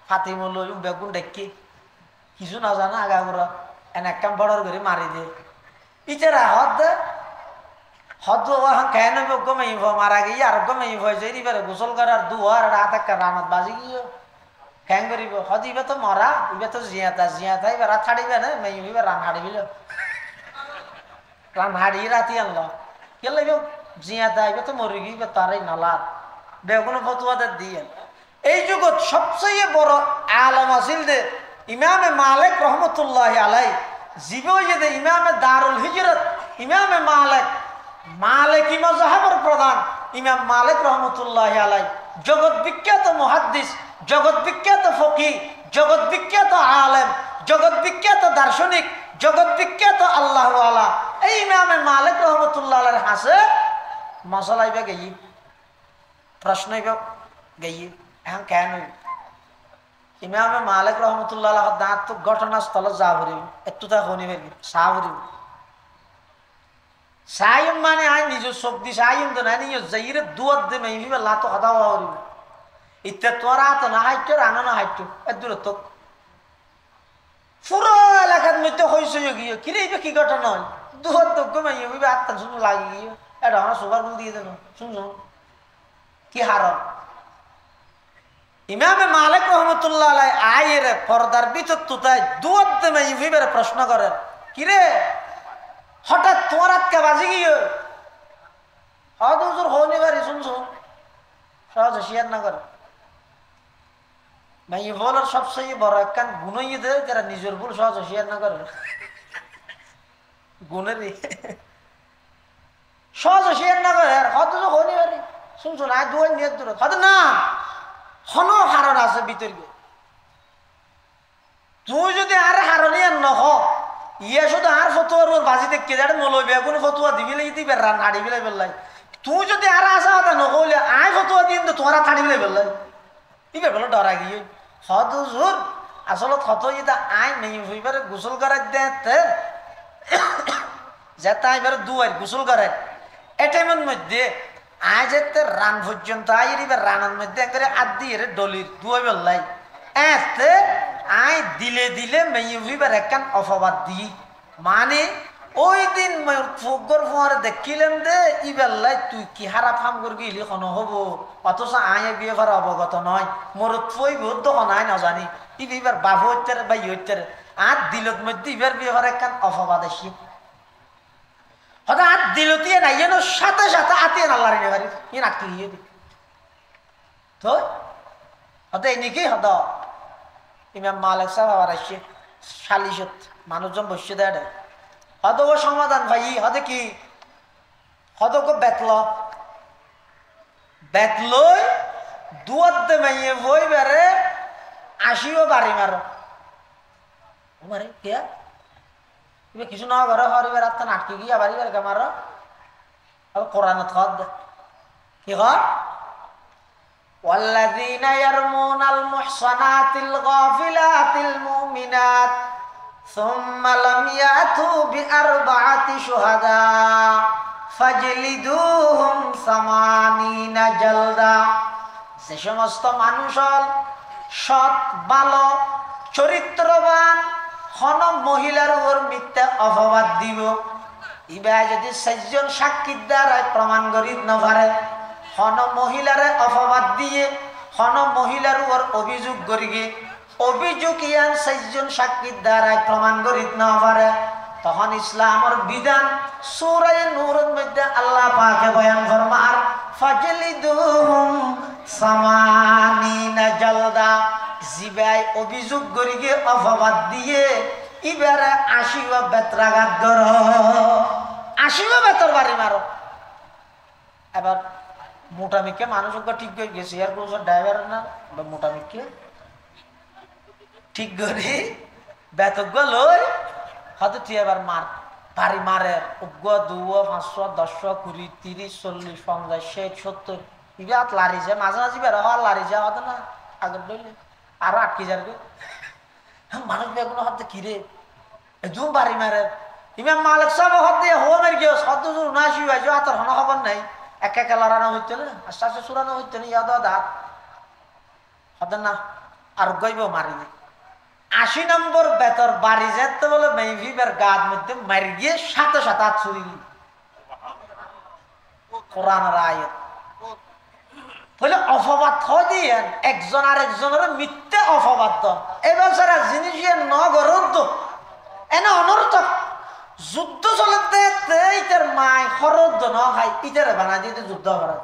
ফাতিমুল বেগুন ডেকি কিছু না জানা আগাগোড়া এনে একটা বড় করে মারি দিয়ে ইচারা হদ হদ কেন গমে মারা গিয়ে আর গমে হয়েছে এবারে গোসল করার দুয়ার রাত একটা রানত বাজি গিয়ে কেন করিব হদ ইবে তো মরা ইবে তো জিয়াতা এবার রাত হাড়িবে না মেয়ে এবার রান হাড়িবিল রান হাড়ি রাতি আনলো কে লাগবে জিয়াতা ইবে তো মরি গিয়ে তারাই নালার বেগুন ফতুয়াদের দিয়ে এই জগৎ সবচেয়ে বড় আলম আছিল দে ইমামে মালিক রহমতুল্লাহ আলাই জীবদে ইমামে দারুল হিজরত ইমামে মালিকি মাযহাবের প্রধান ইমাম মালিক রহমতুল্লাহ আলাই জগৎ বিখ্যাত মুহাদ্দিস জগৎ বিখ্যাত ফকিহ জগৎ বিখ্যাত আলেম জগৎ বিখ্যাত দার্শনিক জগৎ বিখ্যাত আল্লাহওয়ালা এই ইমামে মালিক রহমতুল্লাহ আলাইহির হাসে মশলা ইবে গেই প্রশ্ন ইবে গেই এখন কেন ইমামে মালিক রহমতুল্লাহ দাঁত তো ঘটনাস্থল যা ভরিব একটু তা শুনি ফেলবি চা ভরিব সাইম মানে আই নিজ শক্তি সাইম তো নাই নিজ যাইরে দুয়ার দে মেইবি লা তো হদা ভরিব ইতে তোরা তো না হাইট রানো না হাইট এত দূর তো পুরো এলাকার মধ্যে হইছে গিয়ে কিরে ইবে কি ঘটনা হয় দুয়ার তো গমাইবি আত্মা শুনু লাগি গিয়ে এটা আমরা সুগার গুল দিয়ে দেন শুনছো কি হারম ইমামে মালিক রহমতুল্লাহ আলাই আয়ের পর্দার ভিতর তুতায় দুয়াতে মেইফিবের প্রশ্ন করেন কিরে হঠাৎ তোমার আটকা বাজি গিয়ে হদ হুজুর হনি বাড়ি শুনছো সহজে শেয়ার না করে মেই বলার সবচেয়ে বড় একখান গুণই দেয় যারা নিজের ভুল সহজে শেয়ার না করে গুণেরই সহজে শেয়ার না করে আর হদ হুজুর হনি বাড়ি শুনছো না দুয়ার নিয়ে দূর হদ না হন হারণ আছে ভিতরে তুই যদি আর হারণে আর নহ ইয়ে শুধু আর ফতুয়ার ওর বাজি দেখে যাতে মলই বেগুন ফতুয়া দিবি লাগি দিবে রান হাড়ি বিলাই বেলাই তুই যদি আর আসা হতা নহলে আয় ফতুয়া দিন তো তোরা থাড়ি বিলাই বেলাই ইবে বলে ডরা গিয়ে হদ হুজুর আসলে হত ইদা আয় নেই হইবারে গোসল করার দেতে যেটা এবারে দুয়ার গোসল করার এ টাইমের মধ্যে আজ এতে রান পর্যন্ত আইবার রানের মধ্যে একবারে আদি এর ডলির দুই বেলাই এতে আই দিলে দিলে মেয়ে হইবার একখান অপবাদ দি মানে ওই দিন ফগর ফোয়ারে দেখিলেন দে ই বেলাই তুই কি হারা ফাম করে গেলি কোন হব অথচ আয় বিয়ে ভার অবগত নয় মোর থই বহুত দোকান আয় না জানি ই বিবার বাবু হইতে বা ই হইতে আর দিলত মধ্যে ইবার বিয়ে ভার একখান অপবাদ আসি হঠাৎ হাত দিল দিয়ে নাই যেন সাথে সাথে আতিয়ে না লাড়ি নেবারি ই নাকি গিয়ে দি তো হতে এই নাকি হত ইমাম মালিক সাহেব আবার আসছে সালিশত মানুষজন বসে দেয় হত ও সমাধান ভাই হতে কি হত কো বেতলই দুয়াতে মাইয়ে বই বেড়ে আসিও বাড়ি মারো মারে কে কিছু না ঘরে হরিবার আত্মা নাটকে গিয়া বাড়িবার কামার কোরআন থদ কি হয় والذين يرمون المحصنات الغافلات المؤمنات ثم لم يأتوا بأربعة شهداء فاجلدوهم 80 جلدا যে সমস্ত মানুষ সৎ ভালো চরিত্রবান হন মহিলার উপর মিথ্যা অপবাদ দিব ইবা যদি 4 জন সাক্ষীর দ্বারা প্রমাণ করি না পারে হন মহিলারে অপবাদ দিয়ে হন মহিলার উপর অভিযোগ করিগে অভিযোগ ইয়ান 4 জন সাক্ষীর দ্বারা প্রমাণ করি না পারে তখন ইসলামের বিধান সূরা নূরের মধ্যে আল্লাহ পাকে বয়ান ফরমার ফাজলিদুহুম সামানিনা জালদা জিবাই অভিযোগ করিগে অপবাদ দিয়ে ইবারে 80 বেত্রাঘাত করো 80 বেতর বাড়ি মারো এবার মোটামিকে মানুষ ঠিক হয়ে গেছে আর কোন ড্রাইভার না বা মোটামিকে ঠিক করে বেতজ্ঞ লই হয়তো তুই এবার মার বাড়ি মারে উগ্র 2 500 10 20 30 40 50 60 70 ইবাত লারি যায় মাঝে মাঝে বের হওয়ার লারি যায় হতো না আগের ডইলে আরো 8 যাবে মানুষ বেগুলো হতে কিরে একদম বাড়ি মারে ইমাম মালিক সাহেব হতে হোমের গিয়ে সদ্য নাশি হয়েছে আর হন খবর নাই এক এক লড়ানো হইতো না আস্তে আস্তে চুরানো হইতো না ইয়াদ দাঁত হতেন না আর গইব মারি 80 নম্বর বেতর বাড়ি যেতে বলে মেহফিবের গাদ মধ্যে মারি গিয়ে সাথে সাথে হাত ছুরি কোরআনের আয়াত বলে অপবাদ দিয়েন একজন আর একজনের মিথ্যে অপবাদ এবার সারা জিনিস নগরুদ্ধ এনে অনর্থক যুদ্ধ চলতে ইটার মায় খরচ ন খাই ইটারে বানা দিয়ে যুদ্ধ করা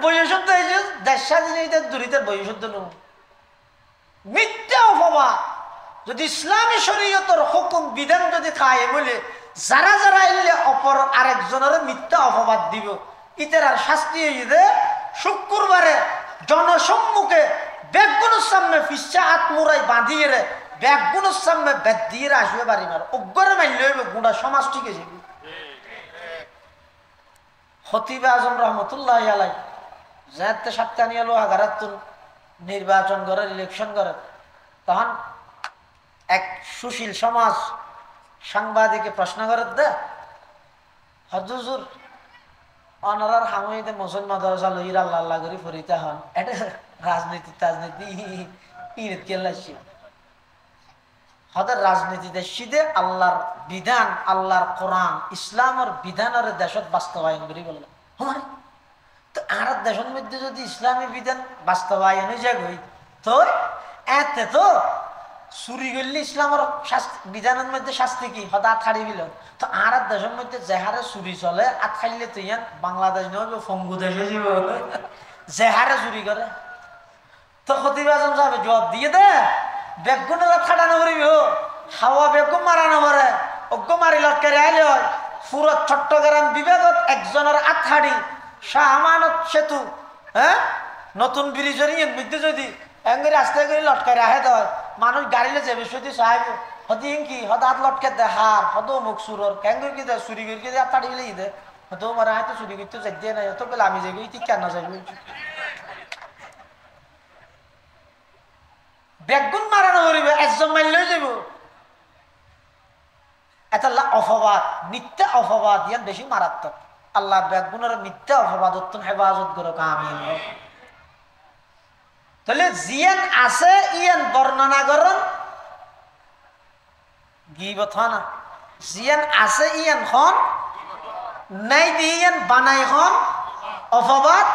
বৈশুদ্ধ হয়েছে 1.5 স্বাধীন ইটার দূরিতের বৈশুদ্ধ ন মিথ্যা অপবাদ যদি ইসলামী শরীয়তের হুকুম বিধান যদি খায় বলে যারা যারা এলে অপর আরেকজনের মিথ্যা অপবাদ দিব ইতার আর শাস্তি হইবে শুক্রবারে জনসম্মুখে ব্যাগগুলোর সামনে ফিসা হাত মুড়াই বাঁধিয়ে রে ব্যাগগুলোর সামনে বেদ দিয়ে আসবে বাড়ি মার অজ্ঞরে মাইলে হইবে গুড়া সমাজ ঠিক আছে খতিবে আজম রহমতুল্লাহ আলাই যাতে সাতকানিয়া লোহা ঘারাতুন নির্বাচন করে ইলেকশন করে তখন এক সুশীল সমাজ সাংবাদিকে প্রশ্ন করে দে হজুর অনারার হামইতে মুসলমান দরজা লইরা আল্লাহ আল্লাহ করে ফরিতে হন এটা রাজনীতি ইরেত কেলাইছি হদের রাজনীতিতে সিধে আল্লাহর বিধান আল্লাহর কোরআন ইসলামের বিধানের দেশত বাস্তবায়ন করি বললাম হয় তো আর দেশের মধ্যে যদি ইসলামী বিধান বাস্তবায়ন হয়ে যায় তো এতে তো চুরি করলে ইসলামের বিধানের মধ্যে শাস্তি কি হয়তো আট খাড়ি দিল তো আর দেশের মধ্যে যেহারে চুরি চলে আট খাইলে তো ইয়ান বাংলাদেশ নয় ফঙ্গু দেশে যাব যেহারে চুরি করে তো খতিবাজন যাবে জবাব দিয়ে দে বেগুনের খাটানো করিব হাওয়া বেগুন মারানো পারে অজ্ঞ মারি লটকারি আইলে হয় পুরো চট্টগ্রাম বিভাগত একজনের আট খাড়ি শাহ আমানত সেতু হ্যাঁ নতুন ব্রিজের মধ্যে যদি এঙ্গে রাস্তায় করে লটকারি আহে দেয় মানুষ গাড়িলে যাবে সত্যি সাহেব হতে কি হতে হাত লটকে দে হার হতো মুখ সুরর ক্যাঙ্গুর কি দেয় চুরি করি দিয়ে তাড়ি গেলে দে হতো মারা হয়তো চুরি করতে যাই দিয়ে নাই হতো বলে আমি যাবি ঠিক কেন যাবি বেগুন মারানো করিবে একজন মাইলেও যাব এটা অপবাদ মিথ্যা অপবাদ ইয়ান বেশি মারাত্মক আল্লাহ বেগুনের মিথ্যা অপবাদ উত্তম হেফাজত করো আমি তাহলে জিয়ান আছে ইয়ান বর্ণনা করুন গিবত না জিয়ান আছে ইয়ান খন নাই দিয়ান বানাই খন অপবাদ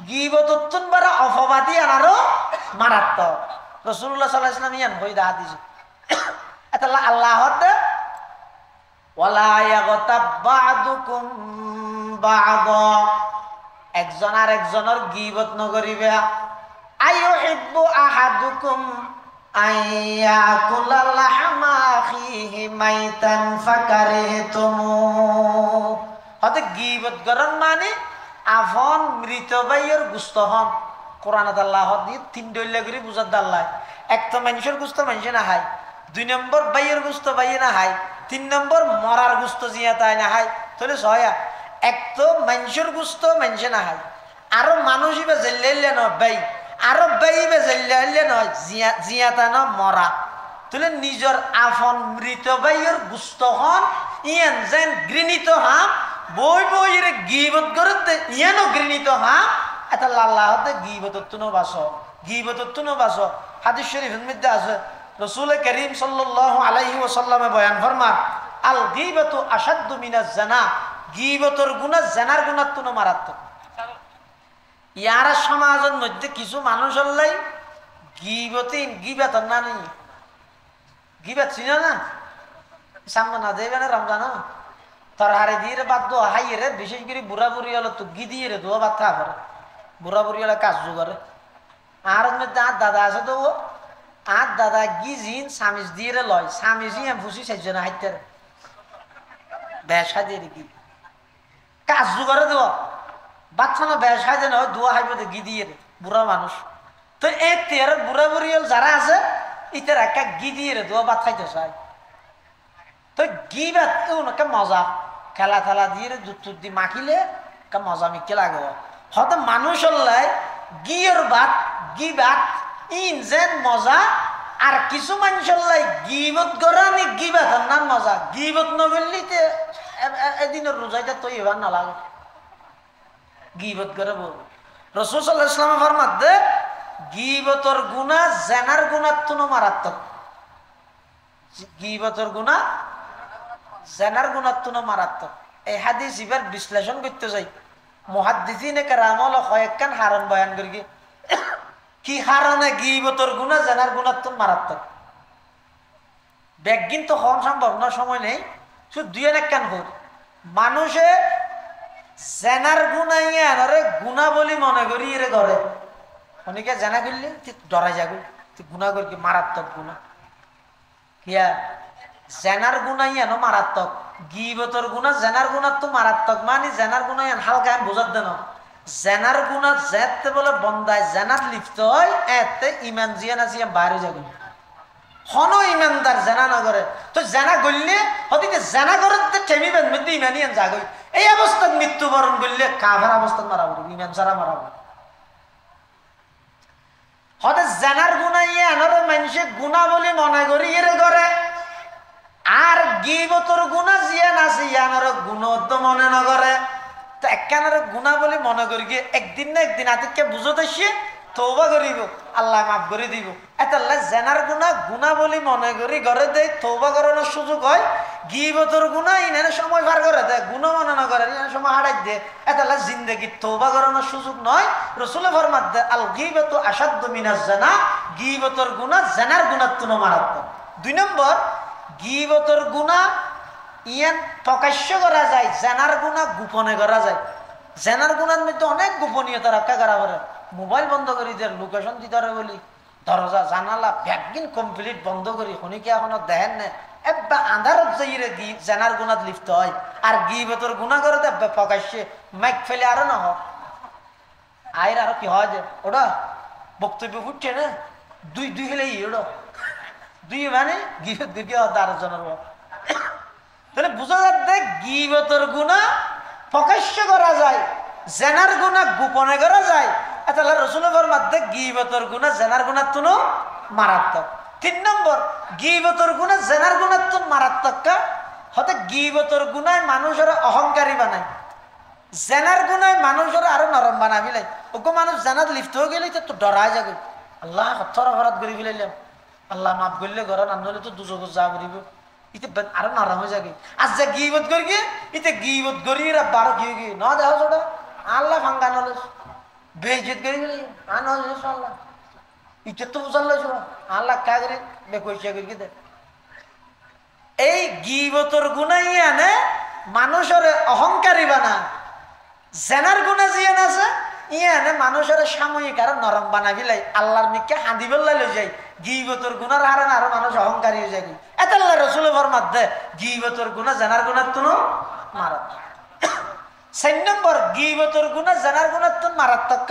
গিবত উত্তম বারা অপবাদী আনারও মারাত্মক রাসূলুল্লাহ সাল্লাল্লাহু আলাইহি ওয়াসাল্লাম ইয়ান বইদা হাদিস এটা আল্লাহ হতে ওয়ালা ইয়াগতাব বা'দুকুম বা'দা একজন আর একজনের গীবত নকরিবে আইয়ুহিব্বু আহাদুকুম আইয়াকুলা লাহমা আখিহি মাইতান ফাকারিহতুমু হতে গীবত করন মানে আফন মৃত ভাইয়ের গোশত হন কোরআনত আল্লাহ দিয়ে 3 দইলে করে বুঝাত আল্লাহ এক তো মানুষের গোশত মানুষ না খায় 2 নম্বর ভাইয়ের গোশত ভাইয়ে না খায় 3 নম্বর মরার গোশত জিয়া তাই না খায় তাহলে ছয়া এক তো মানুষের গোশত মানুষ না খায় আরো মানুষ ইবে জেল্লাইলে না ভাই আরো ভাইবে জেল্লাইলে না জিয়া তা না মরা তাহলে নিজের আফন মৃত ভাইয়ের গোশত হন ইয়ান যেন ঘৃণিত হাম বই বই রে গিবত করতে ইয়ানো ঘৃণিত হা এটা আল্লাহ হতে গিবতর তুনো বাসো গিবতর তুনো বাসো হাদিস শরীফের মধ্যে আছে রাসূল করিম সাল্লাল্লাহু আলাইহি ওয়াসাল্লামে বয়ান ফরমান আল গীবাতু আশাদ্দু মিনাজ জানা গীবতর গুনাহ জানার গুনাহ তুনো মারাত্মক ইয়ার সমাজের মধ্যে কিছু মানুষ হলাই গীবত না নেই গীবত চিনা না সামনে না দেবে না রমজান তোর হারে দিয়ে বাদ দো হাই রে বিশেষ করে বুড়া বুড়ি হলো তো গি দিয়ে রে দোয়া বাদ থা করে বুড়া বুড়ি হলে কাজ করে আর মধ্যে আর দাদা আছে তো ও আর দাদা গি জিন সামিজ দিয়ে রে লয় সামিজি এম ফুসি সাইজ না হাইতে বেশা দিয়ে কি কাজ করে দেওয়া বাচ্চা না বেশা যে নয় দোয়া হাইবে গি দিয়ে রে বুড়া মানুষ তো এই তের বুড়া বুড়ি হল যারা আছে ইতার একা গি দিয়ে রে দোয়া বাদ খাইতে চায় তো গি বাত কে মজা খেলা খেলা দিয়ে রে দুধ টুধ দিয়ে মাখিলে কে মজা মিকে লাগে হয়তো মানুষ হল্লাই গিয়ের বাত গি বাত ইন যেন মজা আর কিছু মানুষ হল্লাই গিবত গরানি গি বাতার নাম মজা গিবত নগরলি এদিনের রোজাইটা তো এবার না লাগে গিবত করে বল রাসূল সাল্লাল্লাহু আলাইহি ওয়াসাল্লাম ফরমাত দে গিবতর গুনাহ জানার গুনাহ তুনো মারাত্মক গিবতর গুনাহ জানার গুনাহ তুনো মারাত্মক এই হাদিস ইবার বিশ্লেষণ করতে যাই মুহাদ্দিসিনে কেরাম হলো কয়েকখান হারণ বয়ান করি কি হারণে গিবতর গুনাহ জানার গুনাহ তুন মারাত্মক ব্যাগিন তো কম সম্ভব না সময় নেই শুধু দুই একখান হোক মানুষে জেনার গুনাই আনারে গুণা বলি মনে করি এরে ঘরে অনেকে জানা করলে ডরাই যাবে তুই গুণা করি কি মারাত্মক গুণা কিয়া জেনার গুনাই আনো মারাত্মক গিবতর গুণা জেনার গুণা তো মারাত্মক মানে জেনার গুনাই আন হালকা আমি বোঝার দেন জেনার গুণা যেতে বলে বন্দায় জেনার লিপ্ত হয় এতে ইমান জিয়ান আছে বাইরে যাবে হন ইমানদার জেনা নগরে তো জেনা করলে হতে জেনা করে ঠেমিবেন মধ্যে ইমানই আন জাগই এই অবস্থায় মৃত্যুবরণ করলে কাফের অবস্থায় মারা পড়বে ইমান ছাড়া মারা পড়বে হতে জেনার গুণা ইয়ে আনারে মানুষে গুণা বলে মনে করি এর করে আর গিবতর গুণা জিয়ান আছে ইয়ানারে গুণ তো মনে নগরে তো একখানারে গুণা বলে মনে করি গিয়ে একদিন না একদিন আতিককে বুঝো দেশে তওবা করিব আল্লাহ মাফ করে দিব এতাল্লাহ জেনার গুণা গুণা বলি মনে করি ঘরে দেয় তওবা করানোর সুযোগ হয় গিবতর গুণা ইনারে সময় পার করে দেয় গুণা মনে না করে ইনারে সময় হারাই দেয় এতাল্লাহ জিন্দেগি তওবা করানোর সুযোগ নয় রাসূল ফরমাত দে আল গীবাতু আশাদ্দু মিনাজ জানা গীবতর গুণা জেনার গুণার তুলনায় মারাত্মক দুই নম্বর গীবতর গুণা ইয়ান প্রকাশ্য করা যায় জেনার গুণা গোপনে করা যায় জেনার গুণার মধ্যে অনেক গোপনীয়তা রক্ষা করা করে মোবাইল বন্ধ করি দেয় লোকেশন দিতে বলি দরজা জানালা ব্যাগিন কমপ্লিট বন্ধ করি শনিকে এখনো দেখেন না একবার আন্ধারত যাইরে জেনার গুণাত লিপ্ত হয় আর গিবতর গুণা করে দেবে প্রকাশ্যে মাইক ফেলে আরো না হয় আয়ের আরো কি হয় যে ওটা বক্তব্য ফুটছে না দুই দুই হলেই ওটা দুই মানে গিবত দুই আরো জনের তাহলে বোঝা যাচ্ছে গিবতর গুণা প্রকাশ্য করা যায় জেনার গুণা গোপনে করা যায় তাহলে রাসূলের মধ্যে গীবতর গুনাহ জেনার গুনাহ তুনো মারাত্মক তিন নম্বর গীবতর গুনাহ জেনার গুনাহ তুন মারাত্মক কা হতে গীবতর গুনাহ মানুষের অহংকারী বানায় জেনার গুনাহ মানুষের আরো নরম বানাবিলাই ওগো মানুষ জানাত লিপ্ত হয়ে গেলে তো ডরায় যাবে আল্লাহ হত্যার অপরাধ করে ফেলাইলাম আল্লাহ মাফ করলে ঘর আনলে তো দুজক যা করিব ইতে আরো নরম হয়ে যাবে আজ যা গীবত করি গিয়ে ইতে গীবত করি বারো কি গিয়ে ন দেখো ছোটা আল্লাহ ফাঙ্গা নলে বেইজ্জত করি গেলি আনো আল্লাহ ইজ্জত তো বুঝাল আল্লাহ কা করে বেকইসা করি দে এই গীবতর গুনাহ আনে মানুষের অহংকারী বানা জেনার গুনাহ জিয়ান আছে ইয়ানে মানুষের সাময়িক আর নরম বানাবিলাই আল্লাহর নিকে হাঁদি বেল্লাই লই যায় গীবতর গুনার হারান আরো মানুষ অহংকারী হয়ে যায় এত আল্লাহ রাসূলের ফরমাত দে গীবতর গুনাহ জেনার গুনাহ তুনো মারাত্মক চার নম্বর গীবতর গুনাহ জেনার গুনাহ তুন মারাত্মক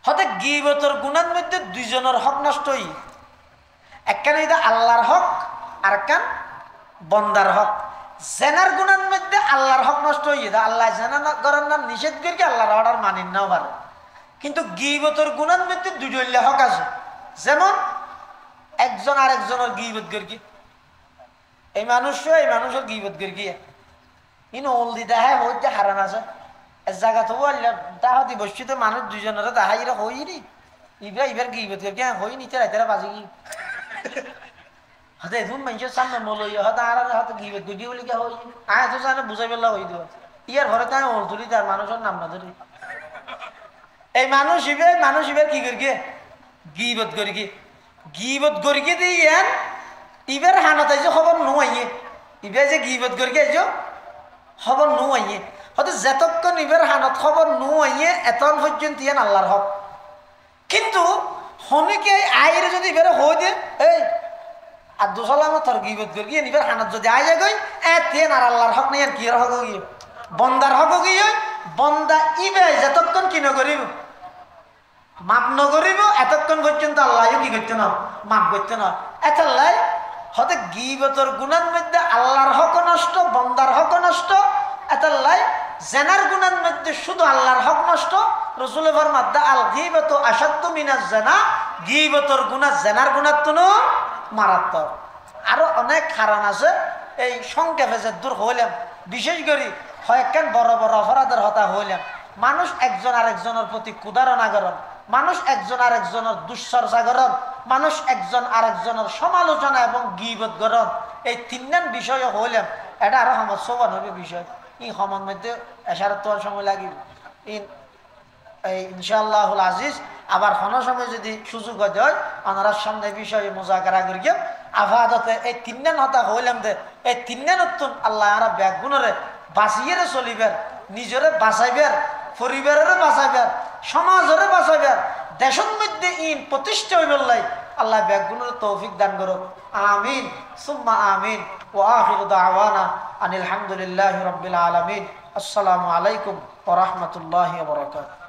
হতে গীবতর গুনার মধ্যে দুইজনের হক নষ্ট হই একখান এটা আল্লাহর হক আর একখান বন্দার হক জেনার গুনার মধ্যে আল্লাহর হক নষ্ট হই আল্লাহ জেনা করার নাম নিষেধ করি আল্লাহর অর্ডার মানিন নাও পারে কিন্তু গীবতর গুনার মধ্যে দুইটা হক আছে যেমন একজন আরেকজনের গীবত করি এই মানুষের গীবত করি ইন অলদি দেখায় হই যে হারান আছে এক জায়গা তো বললাম তাহাতি বসছিতে মানুষ দুজনের দেখাই এরা হইনি ইবার ইবার গিবত করে হই নিতে রাইতে বাজি কি হাতে ধুম মানুষের সামনে মলই হয়তো আর হাতে গিবত গুটি বলি কে হই আয় তো জানে বুঝাই পেলা হই দেব ইয়ার ঘরে তাই ওল তুলি তার মানুষের নাম না ধরি এই মানুষ ইবার কি করি গিবত করি গিবত করি দিয়ে ইবার হানাতে যে খবর নুয়াইয়ে ইবার যে গিবত করি যে খবর নুয়াইয়ে হয়তো যেতক্ষণ ইবার হানত খবর নুয়াইয়ে এতন পর্যন্ত ইয়ান আল্লাহর হক কিন্তু হনিকে আয়ের যদি ইবারে হই দে এই আর দুসালাম তোর গিবত করি ইবার হানত যদি আয় যায় গই এতেন আর আল্লাহর হক নেই আর কি হক গিয়ে বন্দার হক গিয়ে বন্দা ইবে যতক্ষণ কি নকরিব মাপ নকরিব এতক্ষণ পর্যন্ত আল্লাহ কি করতে না মাপ করতে না এতাল্লাই হতে গিবতর গুণার মধ্যে আল্লাহর হক নষ্ট বন্দার হক নষ্ট এতাল্লাই জেনার গুণার মধ্যে শুধু আল্লাহর হক নষ্ট রসুলের ফরমাদ্দা আল গিবতু আশাদ্দু মিনাজ জানা গিবতর গুণা জেনার গুণার তুনো মারাত্মক আরো অনেক কারণ আছে এই সংক্ষেপে যে দূর হইলাম বিশেষ করে কয়েকখান বড় বড় অপরাধের হতা হইলাম মানুষ একজন আরেকজনের প্রতি কুদারণা করেন মানুষ একজন আরেকজনের দুশ্চর্চা করেন মানুষ একজন আরেকজনের সমালোচনা এবং গিবত করেন এই তিনজন বিষয় হইলাম এটা আরো আমার শোভন হবে বিষয় এই সময়ের মধ্যে এসার তো সময় লাগিব ইনশাআল্লাহুল আজিজ আবার কোনো সময় যদি সুযোগ হয় ওনার সামনে বিষয়ে মোজাকারা করি আফাদতে এই তিনজন হতা হইলাম দে এই তিনজন নতুন আল্লাহ আর ব্যাগুণরে বাঁচিয়ে চলিবেন নিজরে বাঁচাইবেন পরিবারের বাঁচাইবেন সমাজের বাঁচাইবেন দেশের মধ্যে ইন প্রতিষ্ঠা হইবলাই আল্লাহ ব্যাগুণের তৌফিক দান করুক আমিন সুম্মা আমিন ওয়া আখিরু দাওয়ানা আনিল হামদুলিল্লাহি রাব্বিল আলামিন আসসালামু আলাইকুম ওয়া রাহমাতুল্লাহি ওয়া বারাকাতুহু